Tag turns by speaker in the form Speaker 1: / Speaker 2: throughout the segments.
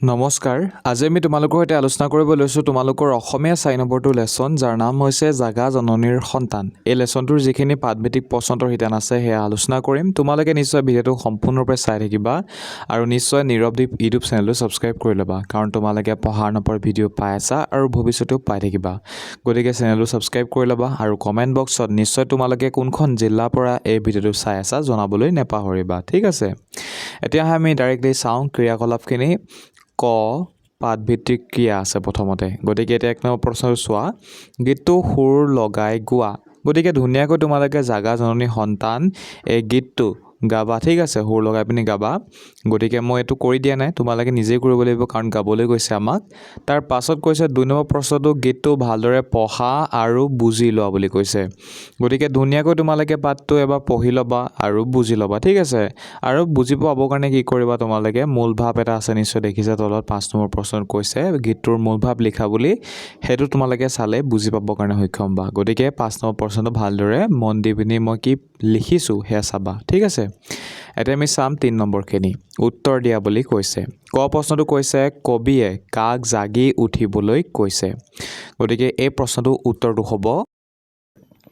Speaker 1: নমস্কাৰ আজি আমি তোমালোকৰ সৈতে আলোচনা কৰিব লৈছোঁ তোমালোকৰ অসমীয়া 4 নম্বৰটো লেসন যাৰ নাম হৈছে জাগা জননীৰ সন্তান। এই লেসনটোৰ যিখিনি পাঠভিত্তিক প্ৰশ্নৰ শিতান আছে সেয়া আলোচনা কৰিম। তোমালোকে নিশ্চয় ভিডিঅ'টো সম্পূৰ্ণৰূপে চাই থাকিবা আৰু নিশ্চয় নীৰৱদ্বীপ ইউটিউব চেনেলটো ছাবস্ক্ৰাইব কৰি ল'বা কাৰণ তোমালোকে পঢ়াৰ নম্বৰ ভিডিঅ' পাই আছা আৰু ভৱিষ্যতেও পাই থাকিবা। গতিকে চেনেলটো ছাবস্ক্ৰাইব কৰি ল'বা আৰু কমেণ্ট বক্সত নিশ্চয় তোমালোকে কোনখন জিলাৰ পৰা এই ভিডিঅ'টো চাই আছা জনাবলৈ নেপাহৰিবা। ঠিক আছে, এতিয়া আমি ডাইৰেক্টলি চাওঁ ক্ৰিয়াকলাপখিনি। ক পাঠভিত্তিক ক্ৰিয়া আছে প্ৰথমতে। গতিকে এতিয়া 1 নম্বৰ প্ৰশ্নটো চোৱা, গীতটো সুৰ লগাই গোৱা। গতিকে ধুনীয়াকৈ তোমালোকে জাগা জননী সন্তান এই গীতটো গাবা। ঠিক আছে, সুৰ লগাই পিনি গাবা। গতিকে মই এইটো কৰি দিয়া নাই, তোমালোকে নিজেই কৰিব লাগিব কাৰণ গাবলৈ কৈছে আমাক। তাৰ পাছত কৈছে 2 নম্বৰ প্ৰশ্নটো গীতটো ভালদৰে পঢ়া আৰু বুজি লোৱা বুলি কৈছে। গতিকে ধুনীয়াকৈ তোমালোকে পাঠটো এবাৰ পঢ়ি ল'বা আৰু বুজি ল'বা। ঠিক আছে, আৰু বুজি পাবৰ কাৰণে কি কৰিবা, তোমালোকে মূল ভাৱ এটা আছে নিশ্চয় দেখিছা তলত 5 নম্বৰ প্ৰশ্নত কৈছে গীতটোৰ মূল ভাৱ লিখা বুলি। সেইটো তোমালোকে চালে বুজি পাবৰ কাৰণে সক্ষম বা। গতিকে 5 নম্বৰ প্ৰশ্নটো ভালদৰে মন দি পিনি মই কি লিখিছোঁ সেয়া চাবা। ঠিক আছে, এতিয়া আমি চাম 3 নম্বৰখিনি উত্তৰ দিয়া বুলি কৈছে। ক প্ৰশ্নটো কৈছে কবিয়ে কাক জাগি উঠিবলৈ কৈছে। গতিকে এই প্ৰশ্নটো উত্তৰটো হ'ব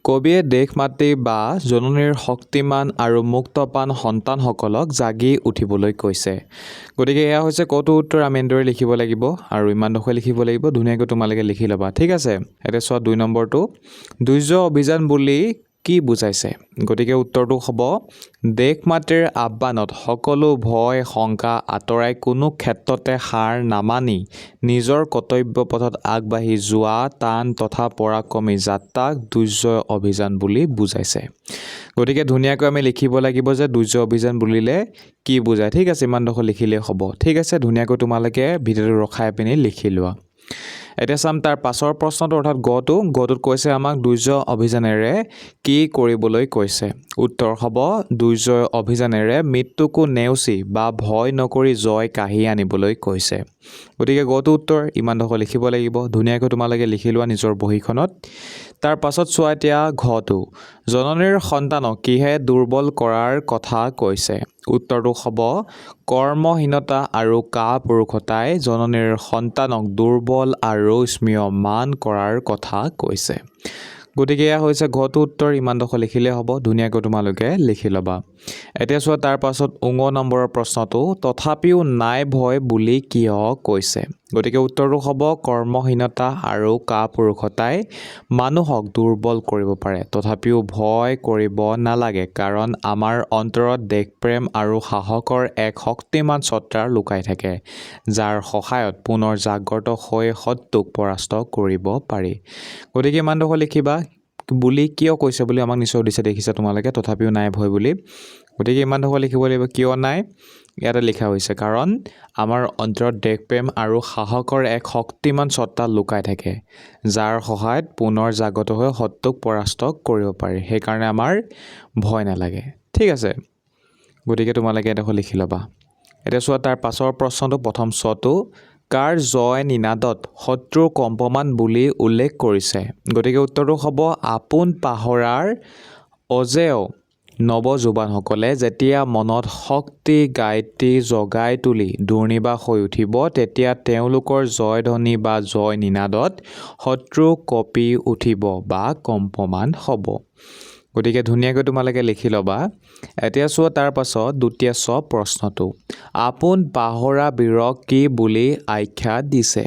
Speaker 1: কবিয়ে দেশ মাতৃ বা জননীৰ শক্তিমান আৰু মুক্তপান সন্তানসকলক জাগি উঠিবলৈ কৈছে। গতিকে এয়া হৈছে কটো উত্তৰ। আমি এনেদৰে লিখিব লাগিব আৰু ইমানডোখৰ লিখিব লাগিব। ধুনীয়াকৈ তোমালোকে লিখি ল'বা। ঠিক আছে, এতিয়া চোৱা 2 নম্বৰটো দুৰ্য অভিযান বুলি কি বুজাইছে। গতিকে উত্তৰটো হ'ব দেশ মাতৃৰ আহ্বানত সকলো ভয় শংকা আঁতৰাই কোনো ক্ষেত্ৰতে হাৰ নামানি নিজৰ কৰ্তব্য পথত আগবাঢ়ি যোৱা টান তথা পৰাক্ৰমী যাত্ৰাক দুৰ্জয় অভিযান বুলি বুজাইছে। গতিকে ধুনীয়াকৈ আমি লিখিব লাগিব যে দুৰ্জয় অভিযান বুলিলে কি বুজায়। ঠিক আছে, ইমানডোখৰ লিখিলেই হ'ব। ঠিক আছে, ধুনীয়াকৈ তোমালোকে ভিডিঅ'টো ৰখাই পিনি লিখি লোৱা। এতিয়া চাম তাৰ পাছৰ প্ৰশ্নটো অৰ্থাৎ গটোত কৈছে আমাক দুৰ্জয় অভিযানেৰে কি কৰিবলৈ কৈছে। উত্তৰ হ'ব দুৰ্জয় অভিযানেৰে মৃত্যুকো নেওচি বা ভয় নকৰি জয় কাঢ়ি আনিবলৈ কৈছে। গতিকে গটো উত্তৰ ইমানডোখৰ লিখিব লাগিব। ধুনীয়াকৈ তোমালোকে লিখি লোৱা নিজৰ বহীখনত। তাৰ পাছত চোৱা এতিয়া ঘটো জননীৰ সন্তানক কিহে দুৰ্বল কৰাৰ কথা কৈছে। উত্তৰটো হ'ব কৰ্মহীনতা আৰু কাপুৰুষতাই জননীৰ সন্তানক দুৰ্বল আৰু স্মৃয়মান কৰাৰ কথা কৈছে। গতিকে এয়া হৈছে ঘটো উত্তৰ। ইমানডোখৰ লিখিলে হ'ব। ধুনীয়াকৈ তোমালোকে লিখি ল'বা। এতিয়া চোৱা তাৰ পাছত 9 নম্বৰৰ প্ৰশ্নটো তথাপিও নাই ভয় বুলি কিয় কৈছে। গতিকে উত্তৰটো হ'ব কৰ্মহীনতা আৰু কাপুৰুষতাই মানুহক দুৰ্বল কৰিব পাৰে, তথাপিও ভয় কৰিব নালাগে কাৰণ আমাৰ অন্তৰত দেশপ্ৰেম আৰু সাহসৰ এক শক্তিমান সত্তা লুকাই থাকে, যাৰ সহায়ত পুনৰ জাগ্ৰত হৈ শত্ৰুক পৰাস্ত কৰিব পাৰি। গতিকে ইমানডোখৰ লিখিবা বুলি কিয় কৈছে বুলি আমাক নিশ্চয় সুধিছে দেখিছা তোমালোকে তথাপিও নাই ভয় বুলি। গতিকে ইমানডোখৰ লিখিব লাগিব কিয় নাই ইয়াতে লিখা হৈছে কাৰণ আমাৰ অন্তৰত দেশপ্ৰেম আৰু সাহসৰ এক শক্তিমান সত্তা লুকাই থাকে, যাৰ সহায়ত পুনৰ জাগ্ৰত হৈ শত্ৰুক পৰাস্ত কৰিব পাৰি। সেইকাৰণে আমাৰ ভয় নালাগে। ঠিক আছে, গতিকে তোমালোকে এডোখৰ লিখি ল'বা। এতিয়া চোৱা তাৰ পাছৰ প্ৰশ্নটো প্ৰথম চটো কাৰ জয় নিনাদত শত্ৰু কম্পমান বুলি উল্লেখ কৰিছে। গতিকে উত্তৰটো হ'ব আপোন পাহৰাৰ অজেয় নৱযুৱানসকলে যেতিয়া মনত শক্তি গায়ত্ৰী জগাই তুলি দুৰ্নিবাস হৈ উঠিব তেতিয়া তেওঁলোকৰ জয়ধ্বনি বা জয় নিনাদত শত্ৰু কঁপি উঠিব বা কম্পমান হ'ব। গতিকে ধুনীয়াকৈ তোমালোকে লিখি ল'বা। এতিয়া চোৱা তাৰ পাছত দ্বিতীয় প্ৰশ্নটো আপোন পাহৰা বীৰক কি বুলি আখ্যা দিছে।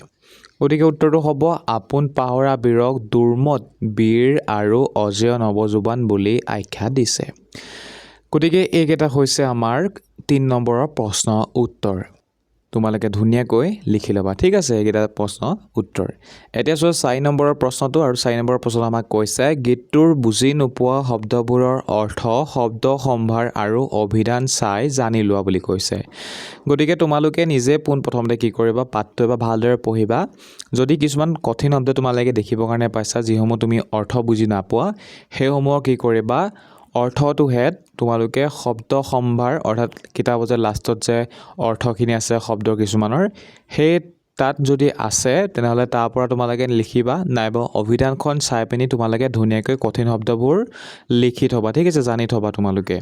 Speaker 1: গতিকে উত্তৰটো হ'ব আপোন পাহৰা বীৰক দুৰ্মত বীৰ আৰু অজেয় নৱযুৱান বুলি আখ্যা দিছে। গতিকে এইকেইটা হৈছে আমাৰ 3 নম্বৰৰ প্ৰশ্ন উত্তৰ। তোমালোকে ধুনীয়াকৈ লিখি ল'বা। ঠিক আছে, এইকেইটা প্ৰশ্ন উত্তৰ। এতিয়া চোৱা 4 নম্বৰৰ প্ৰশ্নটো আৰু 4 নম্বৰৰ প্ৰশ্নত আমাক কৈছে গীতটোৰ বুজি নোপোৱা শব্দবোৰৰ অৰ্থ শব্দ সম্ভাৰ আৰু অভিধান চাই জানি লোৱা বুলি কৈছে। গতিকে তোমালোকে নিজে পোনপ্ৰথমতে কি কৰিবা পাঠটো এবাৰ ভালদৰে পঢ়িবা। যদি কিছুমান কঠিন শব্দ তোমালোকে দেখিবৰ কাৰণে পাইছা যিসমূহ তুমি অৰ্থ বুজি নাপোৱা সেইসমূহৰ কি কৰিবা অৰ্থটোহে তোমালোকে শব্দ সম্ভাৰ অৰ্থাৎ কিতাপৰ যে লাষ্টত যে অৰ্থখিনি আছে শব্দ কিছুমানৰ সেই তাত যদি আছে তেনেহ'লে তাৰ পৰা তোমালোকে লিখিবা, নাইবা অভিধানখন চাই পিনি তোমালোকে ধুনীয়াকৈ কঠিন শব্দবোৰ লিখি থ'বা, ঠিক আছে, জানি থ'বা তোমালোকে।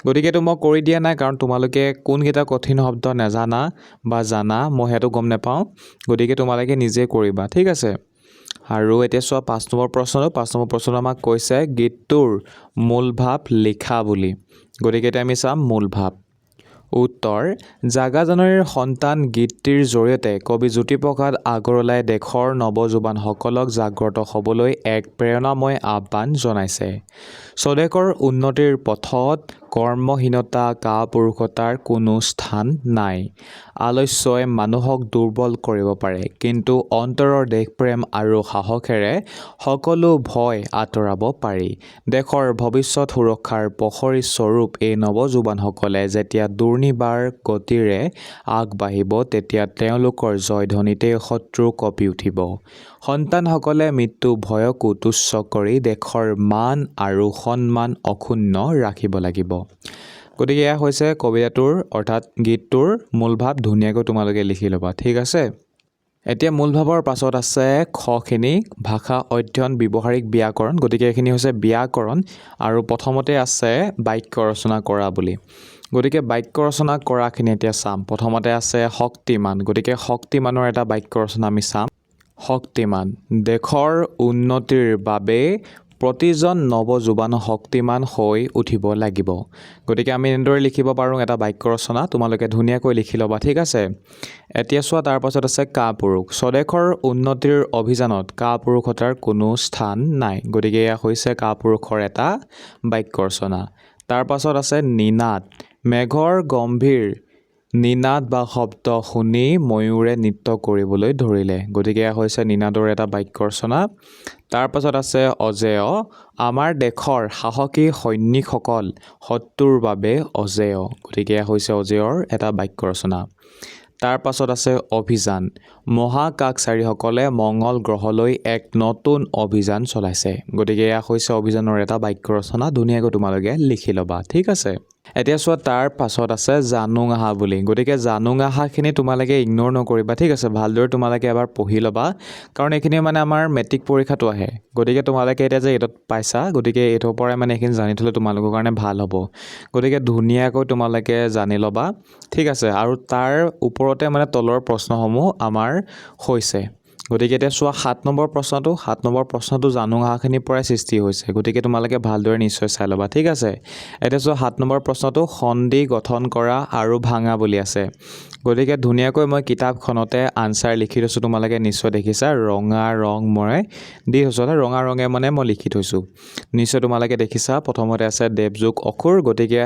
Speaker 1: গতিকে এইটো মই কৰি দিয়া নাই, কাৰণ তোমালোকে কোনকেইটা কঠিন শব্দ নাজানা বা জানা মই সেইটো গম নাপাওঁ, গতিকে তোমালোকে নিজে কৰিবা, ঠিক আছে। আৰু এতিয়া চোৱা 5 নম্বৰ প্ৰশ্নটো। 5 নম্বৰ প্ৰশ্নটো আমাক কৈছে গীতটোৰ মূল ভাৱ লিখা বুলি। গতিকে এতিয়া আমি চাম মূল ভাৱ। উত্তৰ: জাগা জননীৰ সন্তান গীতটিৰ জৰিয়তে কবি জ্যোতিপ্ৰসাদ আগৰৱালাই দেশৰ নৱযুৱানসকলক জাগ্ৰত হ'বলৈ এক প্ৰেৰণাময় আহ্বান জনাইছে। স্বদেশৰ উন্নতিৰ পথত কৰ্মহীনতা কাপুৰুষতাৰ কোনো স্থান নাই। আলস্যই মানুহক দুৰ্বল কৰিব পাৰে, কিন্তু অন্তৰৰ দেশপ্ৰেম আৰু সাহসেৰে সকলো ভয় আঁতৰাব পাৰি। দেশৰ ভৱিষ্যত সুৰক্ষাৰ প্ৰহৰী স্বৰূপ এই নৱযুৱানসকলে যেতিয়া দুৰ্নিবাৰ গতিৰে আগবাঢ়িব, তেতিয়া তেওঁলোকৰ জয়ধ্বনিতেই শত্ৰু কঁপি উঠিব। সন্তানসকলে মৃত্যু ভয়কো তুচ্ছ কৰি দেশৰ মান আৰু সন্মান অক্ষুণ্ণ ৰাখিব লাগিব। গতিকে এয়া হৈছে কবিতাটোৰ অৰ্থাৎ গীতটোৰ মূল ভাৱ। ধুনীয়াকৈ তোমালোকে লিখি ল'বা, ঠিক আছে। এতিয়া মূল ভাৱৰ পাছত আছে খখিনি ভাষা অধ্যয়ন ব্যৱহাৰিক ব্যাকৰণ। গতিকে এইখিনি হৈছে ব্যাকৰণ, আৰু প্ৰথমতে আছে বাক্য ৰচনা কৰা বুলি। গতিকে বাক্য ৰচনা কৰাখিনি এতিয়া চাম। প্ৰথমতে আছে শক্তিমান। গতিকে শক্তিমানৰ এটা বাক্য ৰচনা আমি চাম। শক্তিমান: দেশৰ উন্নতিৰ বাবে প্ৰতিজন নৱযুৱান শক্তিমান হৈ উঠিব লাগিব। গতিকে আমি এনেদৰে লিখিব পাৰোঁ এটা বাক্য ৰচনা। তোমালোকে ধুনীয়াকৈ লিখি ল'বা, ঠিক আছে। এতিয়া চোৱা তাৰ পাছত আছে কাপুৰুষ। স্বদেশৰ উন্নতিৰ অভিযানত কাপুৰুষতাৰ কোনো স্থান নাই। গতিকে এয়া হৈছে কাপুৰুষৰ এটা বাক্য ৰচনা। তাৰ পাছত আছে নিনাদ। মেঘৰ গম্ভীৰ নিনাদ বা শব্দ শুনি ময়ূৰে নৃত্য কৰিবলৈ ধৰিলে। গতিকে এয়া হৈছে নিনাদৰ এটা বাক্য ৰচনা। তাৰ পাছত আছে অজেয়। আমাৰ দেশৰ সাহসী সৈনিকসকল শত্ৰুৰ বাবে অজেয়। গতিকে এয়া হৈছে অজেয়ৰ এটা বাক্য ৰচনা। তাৰ পাছত আছে অভিযান। মহাকাশচাৰীসকলে মংগল গ্ৰহলৈ এক নতুন অভিযান চলাইছে। গতিকে এয়া হৈছে অভিযানৰ এটা বাক্য ৰচনা। ধুনীয়াকৈ তোমালোকে লিখি ল'বা, ঠিক আছে। এতিয়া চোৱা তাৰ পাছত আছে জানুং আহা বুলি। গতিকে জানুং আহাখিনি তোমালোকে ইগন'ৰ নকৰিবা, ঠিক আছে। ভালদৰে তোমালোকে এবাৰ পঢ়ি ল'বা, কাৰণ এইখিনি মানে আমাৰ মেট্ৰিক পৰীক্ষাটো আহে। গতিকে তোমালোকে এতিয়া যে এইটোত পাইছা, গতিকে এইটোৰ পৰাই মানে এইখিনি জানি থ'লে তোমালোকৰ কাৰণে ভাল হ'ব। গতিকে ধুনীয়াকৈ তোমালোকে জানি ল'বা, ঠিক আছে। আৰু তাৰ ওপৰতে মানে তলৰ প্ৰশ্নসমূহ আমাৰ হৈছে। গতিকে এতিয়া চোৱা 7 নম্বৰ প্ৰশ্নটো। 7 নম্বৰ প্ৰশ্নটো জানুং আহাখিনিৰ পৰাই সৃষ্টি হৈছে। গতিকে তোমালোকে ভালদৰে নিশ্চয় চাই ল'বা, ঠিক আছে। এতিয়া চোৱা 7 নম্বৰ প্ৰশ্নটো সন্ধি গঠন কৰা আৰু ভাঙা বুলি আছে। গতিকে ধুনীয়াকৈ মই কিতাপখনতে আনচাৰ লিখি থৈছোঁ, তোমালোকে নিশ্চয় দেখিছা। ৰঙা ৰং মই দি থৈছোঁ, ৰঙা ৰঙে মানে মই লিখি থৈছোঁ, নিশ্চয় তোমালোকে দেখিছা। প্ৰথমতে আছে দেৱ যোগ অসুৰ। গতিকে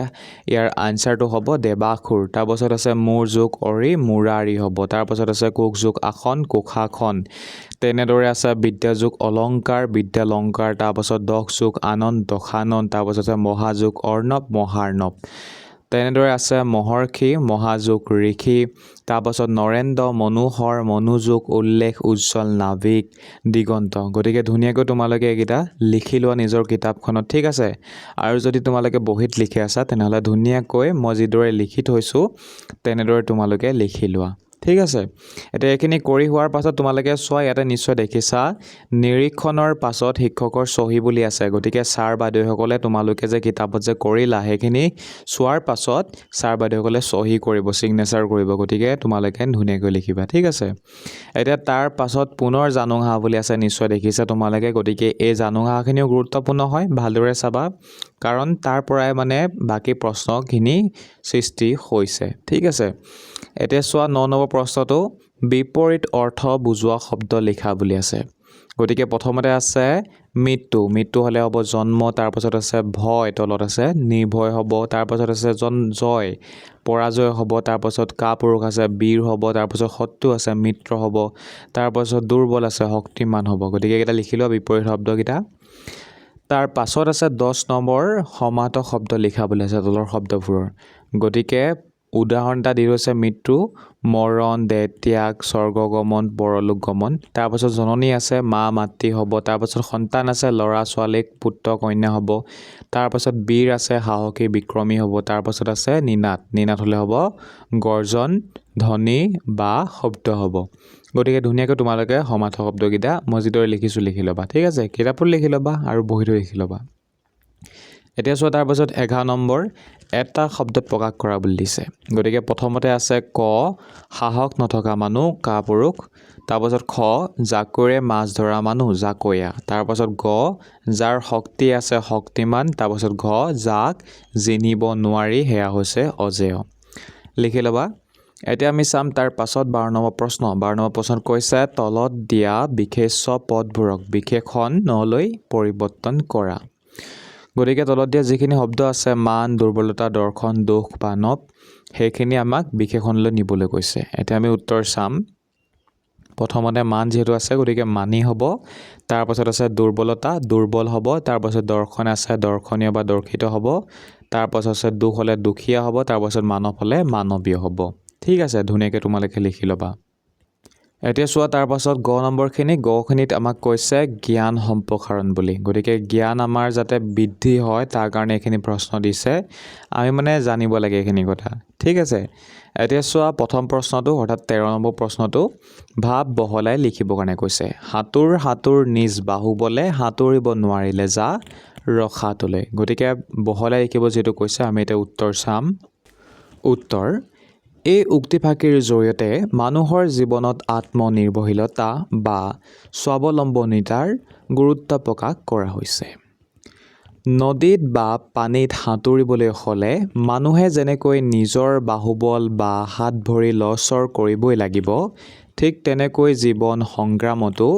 Speaker 1: ইয়াৰ আনচাৰটো হ'ব দেৱাসুৰ। তাৰপাছত আছে মূৰ যোগ অৰি, মুৰাৰি হ'ব। তাৰপাছত আছে কোষ যোগ আসন, কোষাসন। তেনেদৰে আছে বিদ্যা যোগ অলংকাৰ, বিদ্যালংকাৰ। তাৰপাছত দশ যোগ আনন্দ, দশানন। তাৰপাছত আছে মহাযোগ অৰ্ণৱ, মহাৰ্ণৱ। তেনেদৰে আছে মহৰ্ষি, মহাযোগ ঋষি। তাৰপাছত নৰেন্দ্ৰ, মনোহৰ, মনোযোগ উল্লেখ, উজ্জ্বল, নাভিক, দিগন্ত। গতিকে ধুনীয়াকৈ তোমালোকে এইকেইটা লিখি লোৱা নিজৰ কিতাপখনত, ঠিক আছে। আৰু যদি তোমালোকে বহীত লিখি আছা তেনেহ'লে ধুনীয়াকৈ মই যিদৰে লিখি থৈছোঁ তেনেদৰে তোমালোকে লিখি লোৱা, ঠিক আছে। এতিয়া এইখিনি কৰি হোৱাৰ পাছত তোমালোকে চোৱা, ইয়াতে নিশ্চয় দেখিছা নিৰীক্ষণৰ পাছত শিক্ষকৰ চহী বুলি আছে। গতিকে ছাৰ বাইদেউসকলে তোমালোকে যে কিতাপত যে কৰিলা, সেইখিনি চোৱাৰ পাছত ছাৰ বাইদেউসকলে চহী কৰিব, ছিগনেচাৰ কৰিব। গতিকে তোমালোকে ধুনীয়াকৈ লিখিবা, ঠিক আছে। এতিয়া তাৰ পাছত পুনৰ জানুং আহা বুলি আছে, নিশ্চয় দেখিছা তোমালোকে। গতিকে এই জানুং আহাখিনিও গুৰুত্বপূৰ্ণ হয়, ভালদৰে চাবা, কাৰণ তাৰ পৰাই মানে বাকী প্ৰশ্নখিনি সৃষ্টি হৈছে, ঠিক আছে। এতিয়া চোৱা 9 নম্বৰ প্ৰশ্নটো বিপৰীত অৰ্থ বুজোৱা শব্দ লিখা বুলি আছে। গতিকে প্ৰথমতে আছে মৃত্যু। মৃত্যু হ'লে হ'ব জন্ম। তাৰপাছত আছে ভয়, তলত আছে নিৰ্ভয় হ'ব। তাৰপাছত আছে জয়, পৰাজয় হ'ব। তাৰপাছত কাপুৰুষ আছে বীৰ হ'ব। তাৰপাছত শত্ৰু আছে মিত্ৰ হ'ব। তাৰপাছত দুৰ্বল আছে শক্তিমান হ'ব। গতিকে এইকেইটা লিখি লোৱা বিপৰীত শব্দকেইটা। তাৰ পাছত আছে 10 নম্বৰ সমাৰ্থক শব্দ লিখা বুলি আছে তলৰ শব্দবোৰৰ। গতিকে উদাহৰণ এটা দি হৈছে মৃত্যু, মৰণ, দেহ ত্যাগ, স্বৰ্গগমন, পৰলোক গমন। তাৰপাছত জননী আছে মা মাতৃ হ'ব। তাৰপাছত সন্তান আছে ল'ৰা ছোৱালীক পুত্ৰ কন্যা হ'ব। তাৰপাছত বীৰ আছে সাহসী বিক্ৰমী হ'ব। তাৰপাছত আছে নিনাদ, নিনাদ হ'লে হ'ব গৰ্জন, ধ্বনি বা শব্দ হ'ব। গতিকে ধুনীয়াকৈ তোমালোকে সমাৰ্থক শব্দকেইটা মই যিদৰে লিখিছোঁ লিখি ল'বা ঠিক আছে কিতাপত লিখি ল'বা আৰু বহীতো লিখি ল'বা এতিয়া চোৱা তাৰপাছত 11 নম্বৰ এটা শব্দত প্ৰকাশ কৰা বুলি দিছে গতিকে প্ৰথমতে আছে ক সাহস নথকা মানুহ কাপুৰুষ তাৰপাছত খ জাকৈৰে মাছ ধৰা মানুহ জাকৈয়া তাৰপাছত গ যাৰ শক্তি আছে শক্তিমান তাৰপাছত ঘ যাক জিনিব নোৱাৰি সেয়া হৈছে অজেয় লিখি ল'বা এতিয়া আমি চাম তাৰ পাছত 12 নম্বৰ প্ৰশ্ন 12 নম্বৰ প্ৰশ্নত কৈছে তলত দিয়া বিশেষ্য পদবোৰক বিশেষণলৈ পৰিৱৰ্তন কৰা গতিকে তলত দিয়া যিখিনি শব্দ আছে মান দুৰ্বলতা দৰ্শন দোষ বানৱ সেইখিনি আমাক বিশেষণলৈ নিবলৈ কৈছে এতিয়া আমি উত্তৰ চাম প্ৰথমতে মান যেহেতু আছে গতিকে মানি হ'ব তাৰপাছত আছে দুৰ্বলতা দুৰ্বল হ'ব তাৰপাছত দৰ্শন আছে দৰ্শনীয় বা দৰ্শিত হ'ব তাৰপাছত আছে দুখ হ'লে দুখীয়া হ'ব তাৰপাছত মানৱ হ'লে মানৱীয় হ'ব ঠিক আছে ধুনীয়াকৈ তোমালোকে লিখি ল'বা এতিয়া চোৱা তাৰপাছত গ নম্বৰখিনি গখিনিত আমাক কৈছে জ্ঞান সম্প্ৰসাৰণ বুলি গতিকে জ্ঞান আমাৰ যাতে বৃদ্ধি হয় তাৰ কাৰণে এইখিনি প্ৰশ্ন দিছে আমি মানে জানিব লাগে এইখিনি কথা ঠিক আছে এতিয়া চোৱা প্ৰথম প্ৰশ্নটো অৰ্থাৎ 13 নম্বৰ প্ৰশ্নটো ভাৱ বহলাই লিখিবৰ কাৰণে কৈছে হাতুৰ নিজ বাহুবলে সাঁতুৰিব নোৱাৰিলে যা ৰখাটোলৈ গতিকে বহলাই লিখিব যিটো কৈছে আমি এতিয়া উত্তৰ চাম উত্তৰ এই উক্তিফাঁকিৰ জৰিয়তে মানুহৰ জীৱনত আত্মনিৰ্ভৰশীলতা বা স্বাৱলম্বনিতাৰ গুৰুত্ব প্ৰকাশ কৰা হৈছে নদীত বা পানীত সাঁতুৰিবলৈ হ'লে মানুহে যেনেকৈ নিজৰ বাহুবল বা হাত ভৰি লৰচৰ কৰিবই লাগিব ঠিক তেনেকৈ জীৱন সংগ্ৰামতো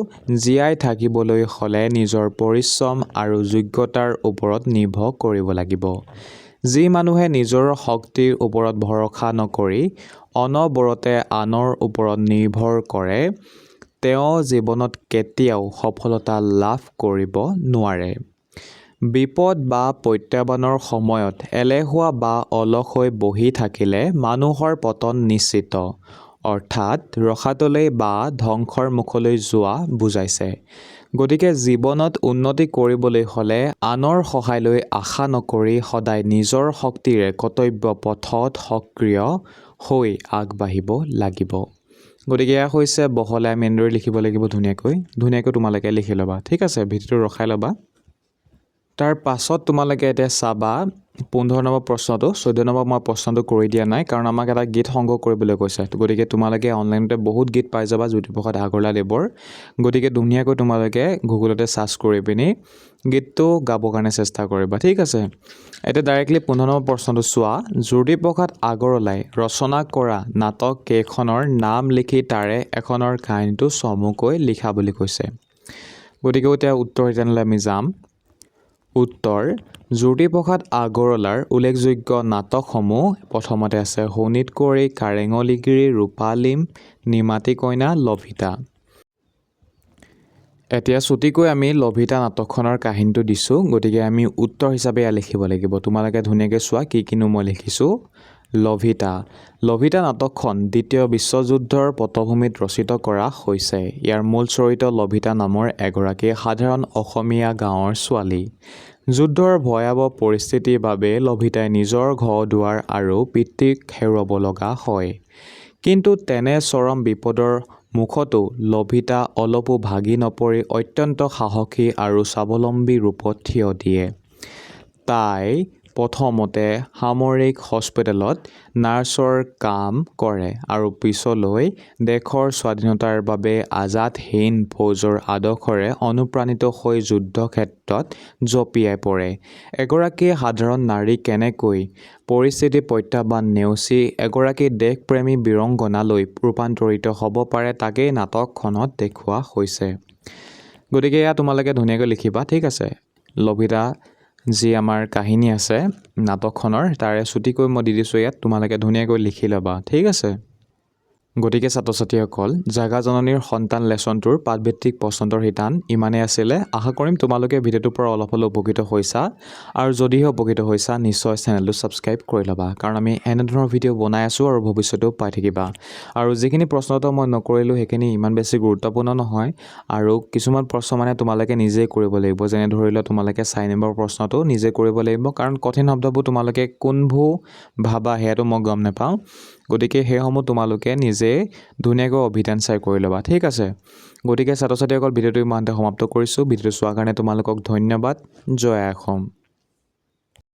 Speaker 1: জীয়াই থাকিবলৈ হ'লে নিজৰ পৰিশ্ৰম আৰু যোগ্যতাৰ ওপৰত নিৰ্ভৰ কৰিব লাগিব যি মানুহে নিজৰ শক্তিৰ ওপৰত ভৰসা নকৰি অনবৰতে আনৰ ওপৰত নিৰ্ভৰ কৰে তেওঁ জীৱনত কেতিয়াও সফলতা লাভ কৰিব নোৱাৰে বিপদ বা প্ৰত্যাহ্বানৰ সময়ত এলেহুৱা বা অলস হৈ বহি থাকিলে মানুহৰ পতন নিশ্চিত অৰ্থাৎ ৰখাতলৈ বা ধ্বংসৰ মুখলৈ যোৱা বুজাইছে গতিকে জীৱনত উন্নতি কৰিবলৈ হ'লে আনৰ সহায় লৈ আশা নকৰি সদায় নিজৰ শক্তিৰে কৰ্তব্য পথত সক্ৰিয় হৈ আগবাঢ়িব লাগিব গতিকে এয়া হৈছে বহলাই আমি এনেদৰে লিখিব লাগিব ধুনীয়াকৈ তোমালোকে লিখি ল'বা ঠিক আছে ভিডিঅ'টো ৰখাই ল'বা তাৰ পাছত তোমালোকে এতিয়া চাবা 15 নম্বৰ প্ৰশ্নটো 14 নম্বৰ মই প্ৰশ্নটো কৰি দিয়া নাই কাৰণ আমাক এটা গীত সংগ্ৰহ কৰিবলৈ কৈছে গতিকে তোমালোকে অনলাইনতে বহুত গীত পাই যাবা জ্যোতিপ্ৰসাদ আগৰৱালাদেৱৰ গতিকে ধুনীয়াকৈ তোমালোকে গুগলতে সাৰ্চ কৰি পিনি গীতটো গাবৰ কাৰণে চেষ্টা কৰিবা ঠিক আছে এতিয়া ডাইৰেক্টলি 15 নম্বৰ প্ৰশ্নটো চোৱা জ্যোতিপ্ৰসাদ আগৰৱালাই ৰচনা কৰা নাটক কেইখনৰ নাম লিখি তাৰে এখনৰ কাহিনীটো চমুকৈ লিখা বুলি কৈছে গতিকে এতিয়া উত্তৰ তেনেহ'লে আমি যাম উত্তৰ জ্যোতিপ্ৰসাদ আগৰৱালাৰ উল্লেখযোগ্য নাটকসমূহ প্ৰথমতে আছে শোণিত কুঁৱৰী কাৰেঙলিগিৰি ৰূপালীম নিমাতী কইনা লভিতা এতিয়া চুটিকৈ আমি লভিতা নাটকখনৰ কাহিনীটো দিছোঁ গতিকে আমি উত্তৰ হিচাপে এয়া লিখিব লাগিব তোমালোকে ধুনীয়াকৈ চোৱা কি কিনো মই লিখিছোঁ লভিতা নাটকখন দ্বিতীয় বিশ্বযুদ্ধৰ পটভূমিত ৰচিত কৰা হৈছে ইয়াৰ মূল চৰিত্ৰ লভিতা নামৰ এগৰাকী সাধাৰণ অসমীয়া গাঁৱৰ ছোৱালী যুদ্ধৰ ভয়াৱহ পৰিস্থিতিৰ বাবে লভিতাই নিজৰ ঘৰ দুৱাৰ আৰু পিতৃক হেৰুৱাব লগা হয় কিন্তু তেনে চৰম বিপদৰ মুখতো লভিতা অলপো ভাগি নপৰি অত্যন্ত সাহসী আৰু স্বাৱলম্বী ৰূপত থিয় দিয়ে তাই প্ৰথমতে সামৰিক হস্পিটেলত নাৰ্ছৰ কাম কৰে আৰু পিছলৈ দেশৰ স্বাধীনতাৰ বাবে আজাদ হিন্দ ফৌজৰ আদৰ্শৰে অনুপ্ৰাণিত হৈ যুদ্ধক্ষেত্ৰত জঁপিয়াই পৰে এগৰাকী সাধাৰণ নাৰী কেনেকৈ পৰিস্থিতি প্ৰত্যাহ্বান নেওচি এগৰাকী দেশপ্ৰেমী বীৰংগনালৈ ৰূপান্তৰিত হ'ব পাৰে তাকেই নাটকখনত দেখুওৱা হৈছে গতিকে এয়া তোমালোকে ধুনীয়াকৈ লিখিবা ঠিক আছে লভিতা যি আমাৰ কাহিনী আছে নাটকখনৰ তাৰে চুটিকৈ মই দি দিছোঁ ইয়াত তোমালোকে ধুনীয়াকৈ লিখি ল'বা ঠিক আছে গতিকে ছাত্ৰ ছাত্ৰীসকল জাগা জননীৰ সন্তান লেচনটোৰ পাঠভিত্তিক প্ৰশ্নোত্তৰ শিতান ইমানেই আছিলে আশা কৰিম তোমালোকে ভিডিঅ'টোৰ পৰা অলপ হ'লেও উপকৃত হৈছা আৰু যদিহে উপকৃত হৈছা নিশ্চয় চেনেলটো ছাবস্ক্ৰাইব কৰি ল'বা কাৰণ আমি এনেধৰণৰ ভিডিঅ' বনাই আছোঁ আৰু ভৱিষ্যতেও পাই থাকিবা আৰু যিখিনি প্ৰশ্নোত্তৰ মই নকৰিলোঁ সেইখিনি ইমান বেছি গুৰুত্বপূৰ্ণ নহয় আৰু কিছুমান প্ৰশ্ন মানে তোমালোকে নিজেই কৰিব লাগিব যেনে ধৰি লোৱা তোমালোকে 4 নম্বৰ প্ৰশ্নটো নিজে কৰিব লাগিব কাৰণ কঠিন শব্দবোৰ তোমালোকে কোনবোৰ ভাবা সেয়াটো মই গম নাপাওঁ গতিকে সেইসমূহ তোমালোকে নিজে ধুনীয়াকৈ অভিধান চাই কৰি ল'বা, ঠিক আছে। গতিকে ছাত্ৰ ছাত্ৰীসকল ভিডিঅ'টো ইমানতে সমাপ্ত কৰিছোঁ। ভিডিঅ'টো চোৱাৰ কাৰণে তোমালোকক ধন্যবাদ। জয় অসম।